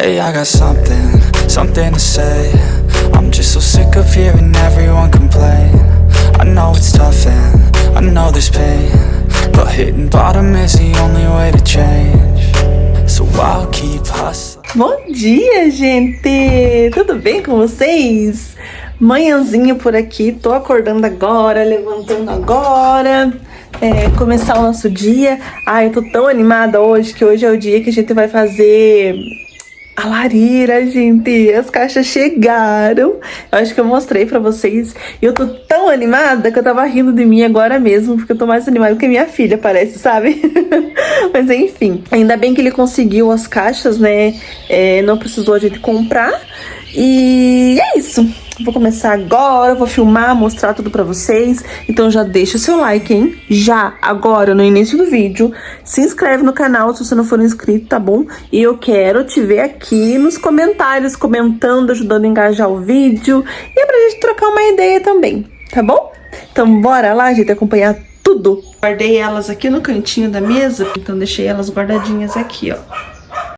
Hey, I got something to say. I'm just so sick of hearing everyone complain. I know it's tough and I know there's pain, but hitting bottom is the only way to change. So I'll keep hustling. Bom dia, gente! Tudo bem com vocês? Manhãzinha por aqui, tô acordando agora, levantando agora, começar o nosso dia. Ai, eu tô tão animada hoje, que hoje é o dia que a gente vai fazer a lareira, gente. As caixas chegaram. Eu acho que eu mostrei pra vocês. E eu tô tão animada que eu tava rindo de mim agora mesmo, porque eu tô mais animada que minha filha, parece, sabe? Mas enfim, ainda bem que ele conseguiu as caixas, né? Não precisou a gente comprar. E é isso. Vou começar agora, vou filmar, mostrar tudo pra vocês. Então já deixa o seu like, hein? Já, agora, no início do vídeo. Se inscreve no canal se você não for inscrito, tá bom? E eu quero te ver aqui nos comentários, comentando, ajudando a engajar o vídeo. E é pra gente trocar uma ideia também, tá bom? Então bora lá, gente, acompanhar tudo. Guardei elas aqui no cantinho da mesa, então deixei elas guardadinhas aqui, ó.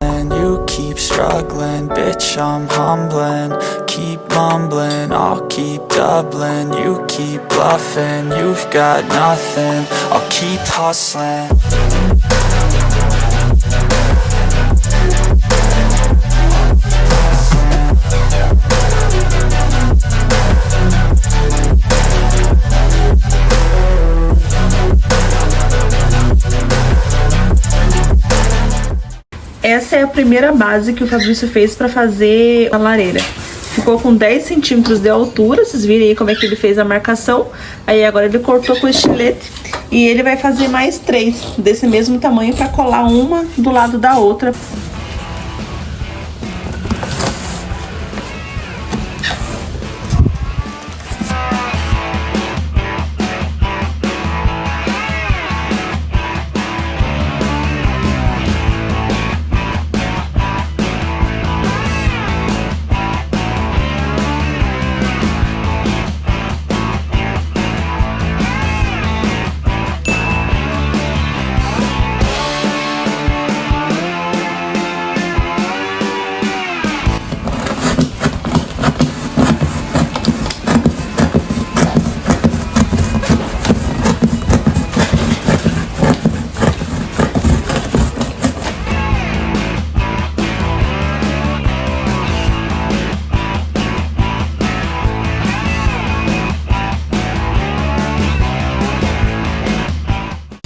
And you keep struggling, bitch, I'm humbling. Keep mumbling, I'll keep doubling. You keep bluffing, you've got nothing. I'll keep hustling. Essa é a primeira base que o Fabrício fez pra fazer a lareira. Ficou com 10 centímetros de altura, vocês viram aí como é que ele fez a marcação. Aí agora ele cortou com estilete e ele vai fazer mais 3 desse mesmo tamanho pra colar uma do lado da outra.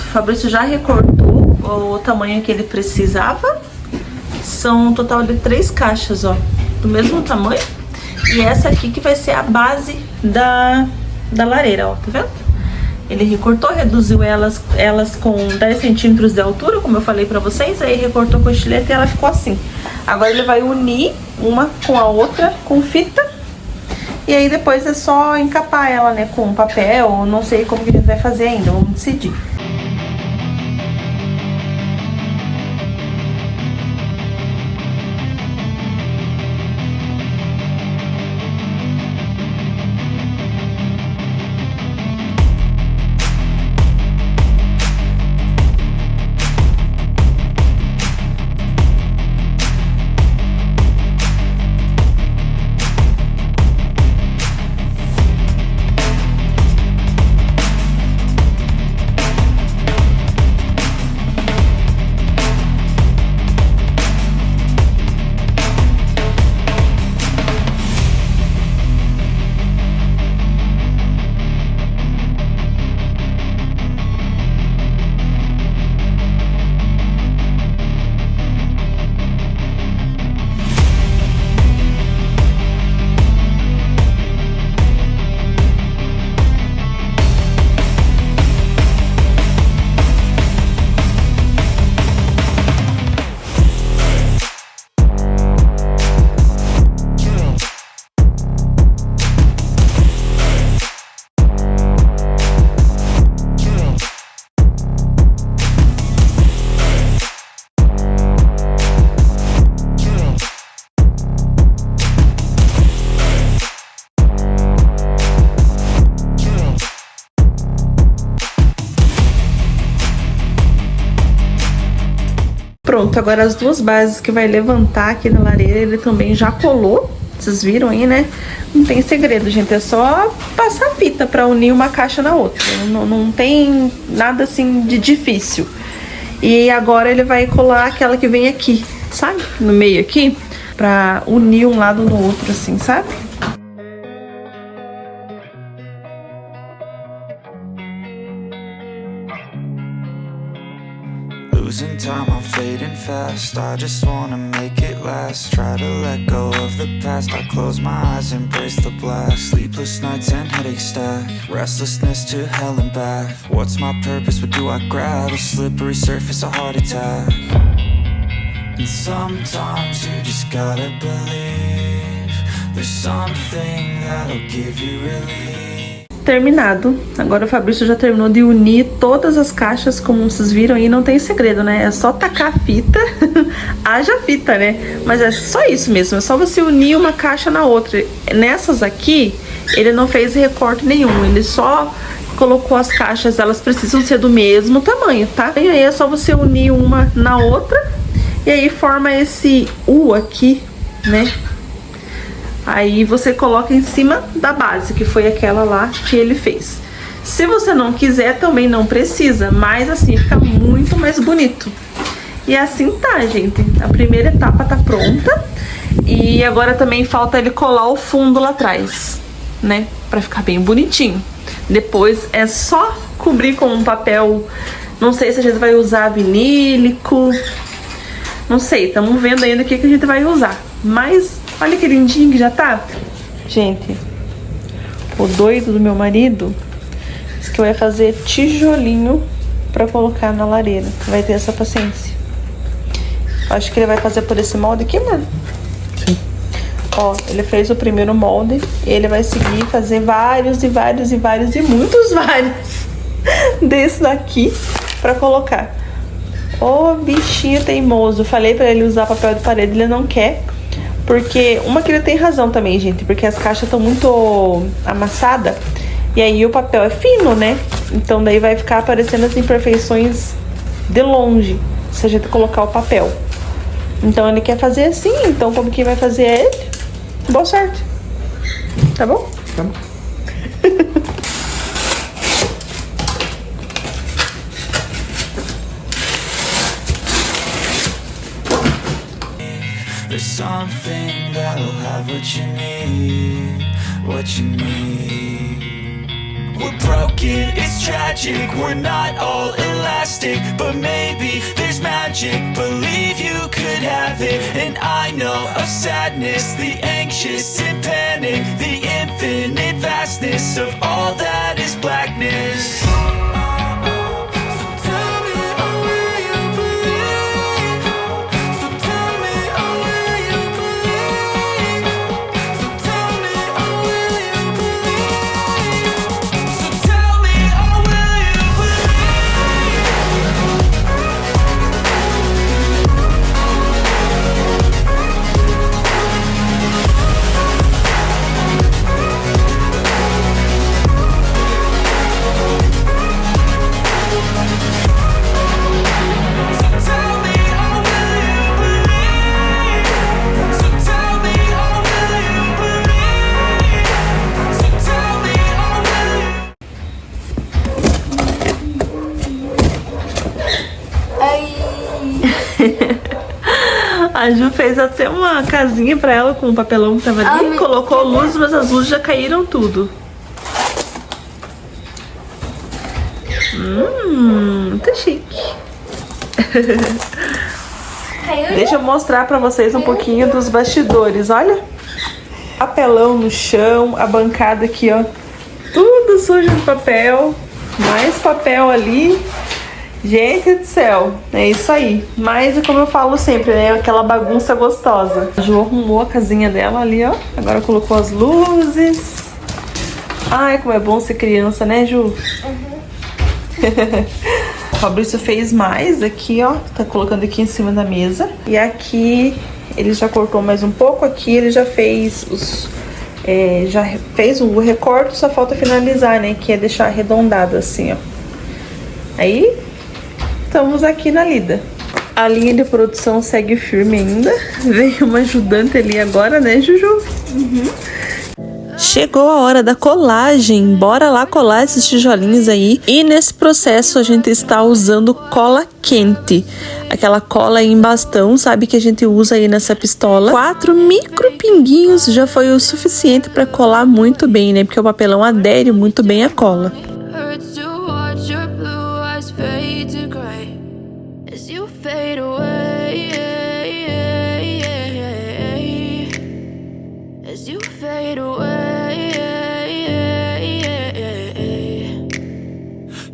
O Fabrício já recortou o tamanho que ele precisava. São um total de 3 caixas, ó, do mesmo tamanho. E essa aqui que vai ser a base da lareira, ó, tá vendo? Ele recortou, reduziu elas com 10 centímetros de altura, como eu falei pra vocês. Aí recortou com estilete e ela ficou assim. Agora ele vai unir uma com a outra com fita. E aí depois é só encapar ela, né, com papel. Não sei como que a gente vai fazer ainda, vamos decidir. Pronto, agora as duas bases que vai levantar aqui na lareira, ele também já colou. Vocês viram aí, né? Não tem segredo, gente. É só passar fita pra unir uma caixa na outra. Não tem nada assim de difícil. E agora ele vai colar aquela que vem aqui, sabe? No meio aqui. Pra unir um lado no outro, assim, sabe? Losing time, I'm fading fast. I just wanna make it last. Try to let go of the past. I close my eyes, embrace the blast. Sleepless nights and headaches stack. Restlessness to hell and back. What's my purpose? What do I grab? A slippery surface, a heart attack. And sometimes you just gotta believe there's something that'll give you relief. Terminado. Agora o Fabrício já terminou de unir todas as caixas, como vocês viram aí, não tem segredo, né? É só tacar a fita, haja fita, né? Mas é só isso mesmo, é só você unir uma caixa na outra. Nessas aqui, ele não fez recorte nenhum, ele só colocou as caixas, elas precisam ser do mesmo tamanho, tá? E aí é só você unir uma na outra, e aí forma esse U aqui, né? Aí você coloca em cima da base, que foi aquela lá que ele fez. Se você não quiser, também não precisa, mas assim fica muito mais bonito. E assim tá, gente. A primeira etapa tá pronta. E agora também falta ele colar o fundo lá atrás, né? Pra ficar bem bonitinho. Depois é só cobrir com um papel, não sei se a gente vai usar vinílico, não sei, estamos vendo ainda o que a gente vai usar. Mas olha que lindinho que já tá. Gente, o doido do meu marido disse que vai fazer tijolinho pra colocar na lareira. Vai ter essa paciência. Acho que ele vai fazer por esse molde aqui, mano. Sim. Ó, ele fez o primeiro molde. E ele vai seguir fazer vários e vários e vários e muitos vários desse daqui pra colocar. Ô, bichinho teimoso. Falei pra ele usar papel de parede, ele não quer. Porque, uma que ele tem razão também, gente, porque as caixas estão muito amassadas, e aí o papel é fino, né? Então daí vai ficar aparecendo as imperfeições de longe, se a gente colocar o papel. Então ele quer fazer assim, então como quem vai fazer é ele. Boa sorte. Tá bom? Tá bom. There's something that'll have what you need, what you need. We're broken, it's tragic, we're not all elastic, but maybe there's magic, believe you could have it. And I know of sadness, the anxious and panic, the infinite vastness of all that is blackness. A Ju fez até uma casinha pra ela com o papelão que tava ali, colocou luz, mas as luzes já caíram tudo. Muito chique. Deixa eu mostrar pra vocês um pouquinho dos bastidores, olha. Papelão no chão, a bancada aqui, ó, tudo sujo de papel, mais papel ali. Gente do céu, é isso aí. Mas é como eu falo sempre, né? Aquela bagunça gostosa. A Ju arrumou a casinha dela ali, ó. Agora colocou as luzes. Ai, como é bom ser criança, né, Ju? O Fabrício fez mais aqui, ó. Tá colocando aqui em cima da mesa. E aqui ele já cortou mais um pouco. Aqui ele já fez os... já fez o recorte, só falta finalizar, né? Que é deixar arredondado assim, ó. Aí... estamos aqui na lida. A linha de produção segue firme ainda. Veio uma ajudante ali agora, né, Juju? Chegou a hora da colagem. Bora lá colar esses tijolinhos aí. E nesse processo a gente está usando cola quente. Aquela cola em bastão, sabe, que a gente usa aí nessa pistola. 4 micro pinguinhos já foi o suficiente para colar muito bem, né? Porque o papelão adere muito bem à cola. Hurts to watch your blue eyes fade to gray as you fade away, as you fade away.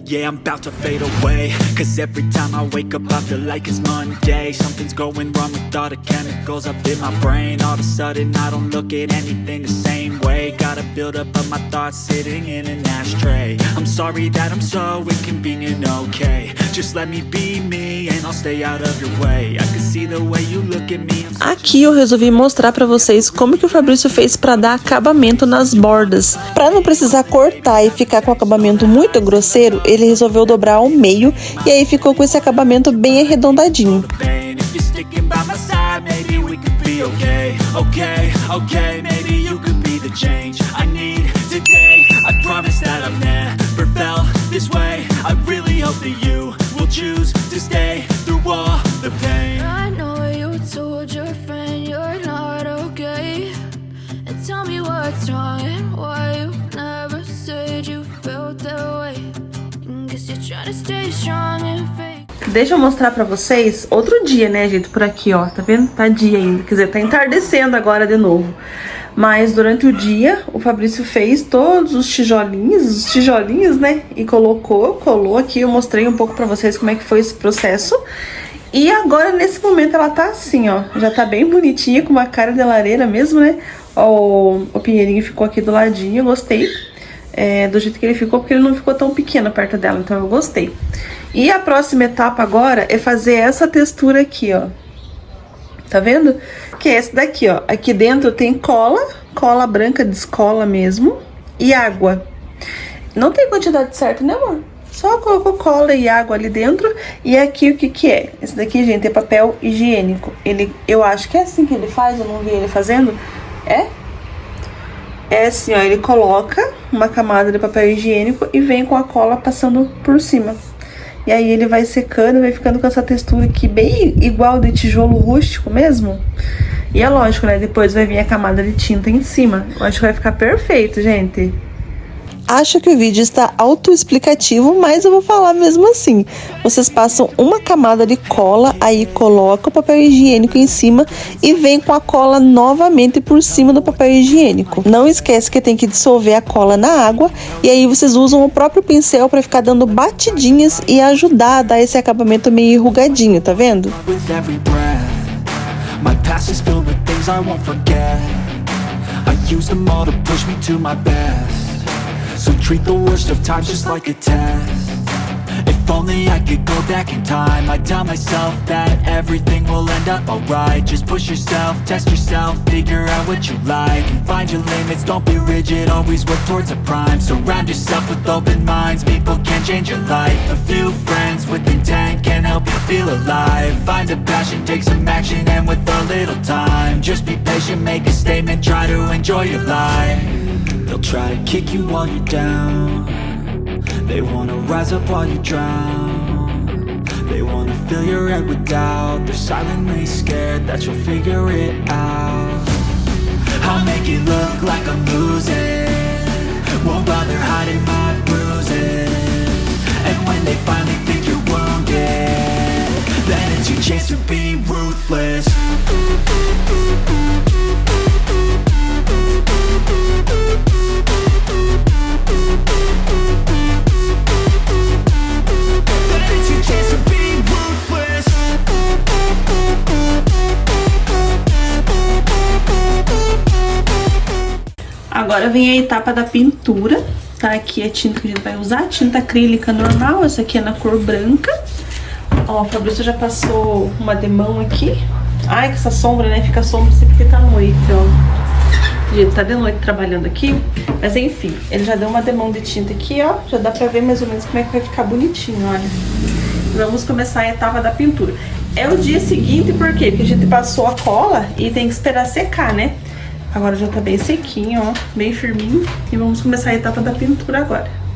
Yeah, I'm about to fade away, cause every time I wake up I feel like it's Monday. Something's going wrong with all the chemicals up in my brain. All of a sudden I don't look at anything the same way. Got a build up of my thoughts sitting in an ashtray. I'm sorry that I'm so inconvenient, okay. Just let me be me and I'll stay out of your way. I can see the way you look at me. Aqui eu resolvi mostrar pra vocês como que o Fabrício fez pra dar acabamento nas bordas. Pra não precisar cortar e ficar com o acabamento muito grosseiro, ele resolveu dobrar ao meio e aí ficou com esse acabamento bem arredondadinho. I know you told your friend you're not okay, and tell me what's wrong and why you never said you felt that way. Guess you're trying to stay strong and fake. Deixa eu mostrar pra vocês outro dia, né, gente, por aqui, ó, tá vendo? Tá dia ainda, quer dizer, tá entardecendo agora de novo. Mas durante o dia, o Fabrício fez todos os tijolinhos, né, e colou aqui. Eu mostrei um pouco pra vocês como é que foi esse processo. E agora, nesse momento, ela tá assim, ó, já tá bem bonitinha, com uma cara de lareira mesmo, né. Ó, o pinheirinho ficou aqui do ladinho, eu gostei. Do jeito que ele ficou, porque ele não ficou tão pequeno perto dela, então eu gostei. E a próxima etapa agora é fazer essa textura aqui, ó. Tá vendo? Que é essa daqui, ó. Aqui dentro tem cola branca de escola mesmo, e água. Não tem quantidade certa, né, amor? Só colocou cola e água ali dentro. E aqui o que que é? Esse daqui, gente, é papel higiênico. Eu acho que é assim que ele faz, eu não vi ele fazendo. É assim, ó, ele coloca uma camada de papel higiênico e vem com a cola passando por cima. E aí ele vai secando e vai ficando com essa textura aqui bem igual de tijolo rústico mesmo. E é lógico, né, depois vai vir a camada de tinta em cima. Eu acho que vai ficar perfeito, gente. Acho que o vídeo está autoexplicativo, mas eu vou falar mesmo assim. Vocês passam uma camada de cola, aí coloca o papel higiênico em cima e vem com a cola novamente por cima do papel higiênico. Não esquece que tem que dissolver a cola na água e aí vocês usam o próprio pincel para ficar dando batidinhas e ajudar a dar esse acabamento meio enrugadinho, tá vendo? So treat the worst of times just like a test. If only I could go back in time, I'd tell myself that everything will end up alright. Just push yourself, test yourself, figure out what you like, and find your limits, don't be rigid, always work towards a prime. Surround yourself with open minds, people can change your life. A few friends with intent can help you feel alive. Find a passion, take some action, and with a little time, just be patient, make a statement, try to enjoy your life. They'll try to kick you while you're down. They wanna rise up while you drown. They wanna fill your head with doubt. They're silently scared that you'll figure it out. I'll make it look like I'm losing. Won't bother hiding my bruises. And when they finally think you're wounded, then it's your chance to be ruthless. Agora vem a etapa da pintura, tá? Aqui é a tinta que a gente vai usar, tinta acrílica normal, essa aqui é na cor branca. Ó, o Fabrício já passou uma demão aqui. Ai, que essa sombra, né? Fica sombra sempre porque tá noite, ó. Gente, tá de noite trabalhando aqui, mas enfim, ele já deu uma demão de tinta aqui, ó. Já dá pra ver mais ou menos como é que vai ficar bonitinho, olha. Vamos começar a etapa da pintura. é o dia seguinte, por quê? Porque a gente passou a cola e tem que esperar secar, né? Agora já tá bem sequinho, ó, bem firminho. E vamos começar a etapa da pintura agora.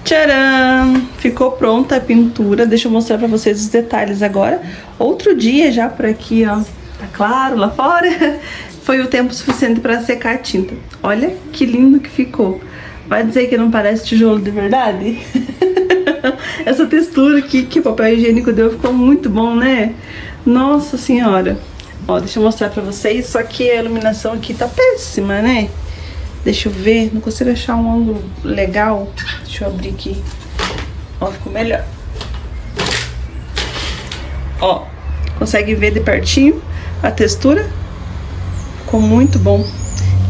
Tcharam! Ficou pronta a pintura. Deixa eu mostrar pra vocês os detalhes agora. Outro dia já por aqui, ó. Tá claro lá fora. Foi o tempo suficiente pra secar a tinta. Olha que lindo que ficou. Vai dizer que não parece tijolo de verdade? Essa textura aqui que o papel higiênico deu ficou muito bom, né? Nossa senhora. Ó, deixa eu mostrar pra vocês. Só que a iluminação aqui tá péssima, né? Deixa eu ver, não consigo achar um ângulo legal. Deixa eu abrir aqui. Ó, ficou melhor. Ó, consegue ver de pertinho a textura? Ficou muito bom.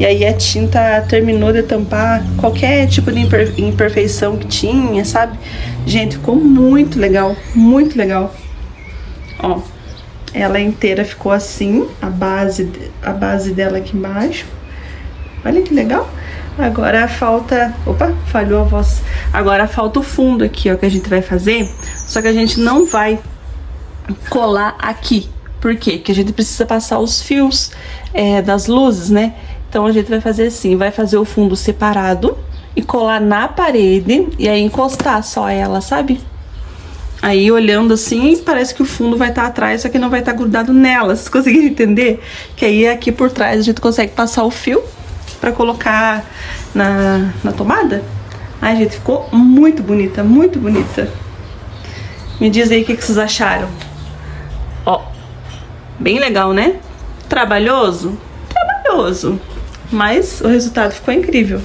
E aí a tinta terminou de tampar qualquer tipo de imperfeição que tinha, sabe? Gente, ficou muito legal, muito legal. Ó, ela inteira ficou assim, a base dela aqui embaixo. Olha que legal. Agora falta... Opa, falhou a voz. Agora falta o fundo aqui, ó, que a gente vai fazer. Só que a gente não vai colar aqui. Por quê? Porque a gente precisa passar os fios das luzes, né? Então a gente vai fazer assim, vai fazer o fundo separado e colar na parede e aí encostar só ela, sabe? Aí olhando assim, parece que o fundo vai estar atrás, só que não vai estar grudado nela. Vocês conseguiram entender? Que aí aqui por trás a gente consegue passar o fio pra colocar na tomada. Ai, gente, ficou muito bonita, muito bonita. Me diz aí o que vocês acharam. Ó, bem legal, né? Trabalhoso? Trabalhoso. Mas o resultado ficou incrível.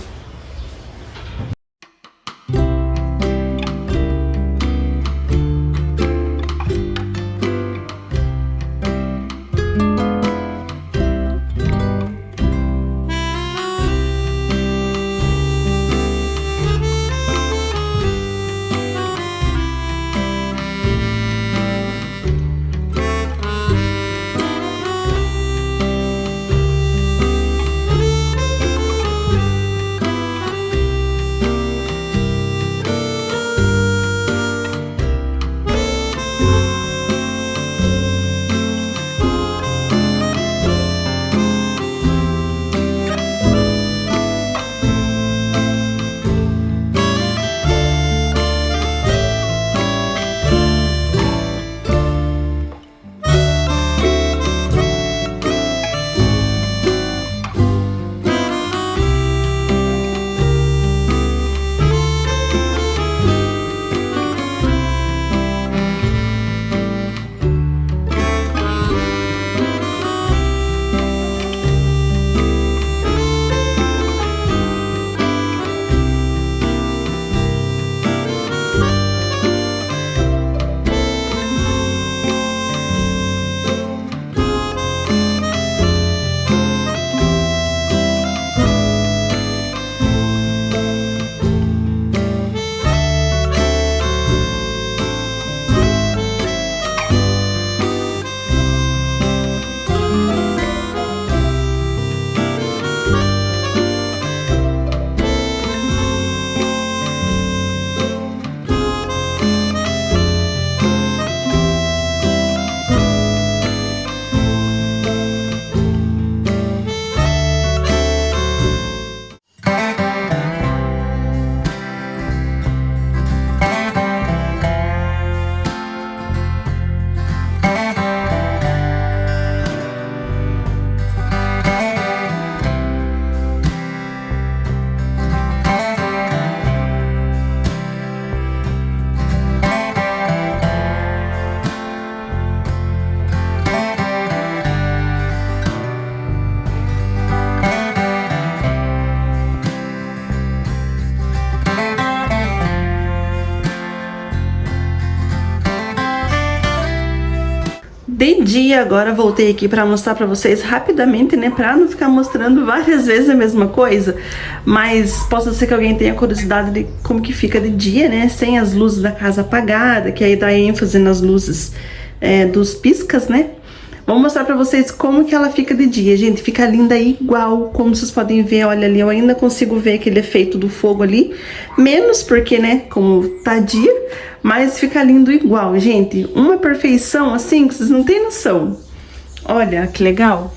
De dia agora voltei aqui pra mostrar pra vocês rapidamente, né, pra não ficar mostrando várias vezes a mesma coisa, mas possa ser que alguém tenha curiosidade de como que fica de dia, né, sem as luzes da casa apagadas, que aí dá ênfase nas luzes dos piscas, né. Vou mostrar pra vocês como que ela fica de dia, gente. Fica linda igual, como vocês podem ver, olha ali, eu ainda consigo ver aquele efeito do fogo ali. Menos porque, né, como tá dia, mas fica lindo igual, gente. Uma perfeição, assim, que vocês não têm noção. Olha, que legal.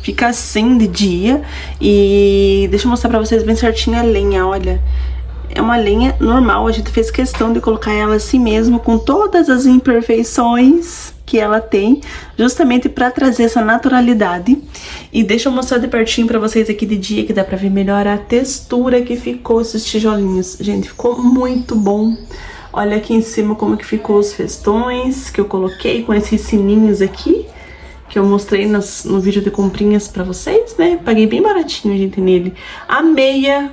Fica assim de dia. E deixa eu mostrar pra vocês bem certinho a lenha, olha. É uma lenha normal, a gente fez questão de colocar ela assim mesmo, com todas as imperfeições que ela tem, justamente para trazer essa naturalidade. E deixa eu mostrar de pertinho para vocês aqui de dia, que dá para ver melhor a textura que ficou esses tijolinhos. Gente, ficou muito bom. Olha aqui em cima como que ficou os festões que eu coloquei com esses sininhos aqui, que eu mostrei no vídeo de comprinhas para vocês, né? Paguei bem baratinho, gente, nele. A meia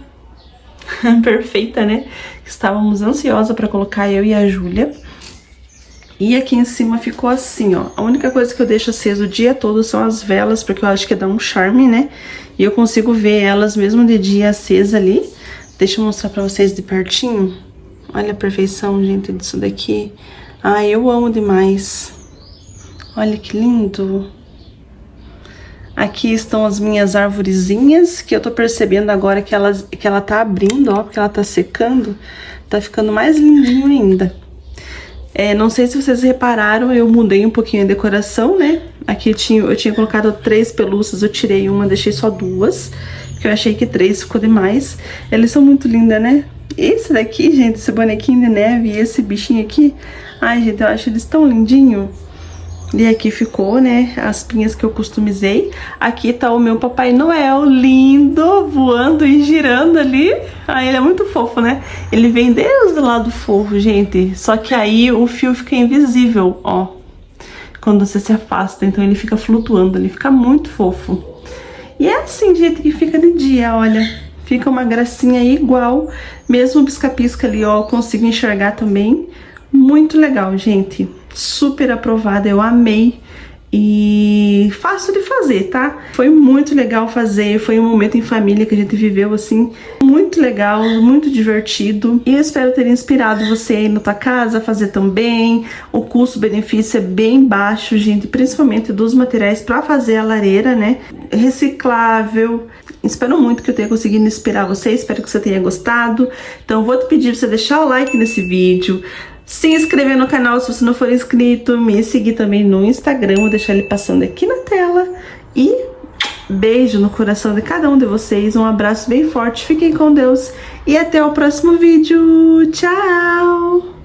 perfeita, né? Estávamos ansiosa para colocar, eu e a Júlia. E aqui em cima ficou assim, ó. A única coisa que eu deixo aceso o dia todo são as velas, porque eu acho que dá um charme, né? E eu consigo ver elas mesmo de dia acesa ali. Deixa eu mostrar pra vocês de pertinho. Olha a perfeição, gente, disso daqui. Ai, eu amo demais. Olha que lindo. Aqui estão as minhas arvorezinhas, que eu tô percebendo agora que ela tá abrindo, ó, porque ela tá secando. Tá ficando mais lindinho ainda. Não sei se vocês repararam, eu mudei um pouquinho a decoração, né? Aqui eu tinha colocado 3 pelúcias, eu tirei uma, deixei só 2, porque eu achei que 3 ficou demais. Eles são muito lindas, né? Esse daqui, gente, esse bonequinho de neve e esse bichinho aqui, ai, gente, eu acho eles tão lindinhos. E aqui ficou, né, as pinhas que eu customizei. Aqui tá o meu Papai Noel, lindo, voando e girando ali. Ah, ele é muito fofo, né? Ele vem desde o lado fofo, gente. Só que aí o fio fica invisível, ó. Quando você se afasta, então ele fica flutuando, ele fica muito fofo. E é assim, gente, que fica de dia, olha. Fica uma gracinha igual. Mesmo o pisca-pisca ali, ó, eu consigo enxergar também. Muito legal, gente. Super aprovada, eu amei. E fácil de fazer, tá? Foi muito legal fazer, foi um momento em família que a gente viveu, assim, muito legal, muito divertido. E eu espero ter inspirado você aí na tua casa a fazer também. O custo-benefício é bem baixo, gente, principalmente dos materiais para fazer a lareira, né? Reciclável. Espero muito que eu tenha conseguido inspirar você, espero que você tenha gostado. Então vou te pedir pra você deixar o like nesse vídeo, se inscrever no canal se você não for inscrito, me seguir também no Instagram, vou deixar ele passando aqui na tela. E beijo no coração de cada um de vocês, um abraço bem forte, fiquem com Deus e até o próximo vídeo. Tchau!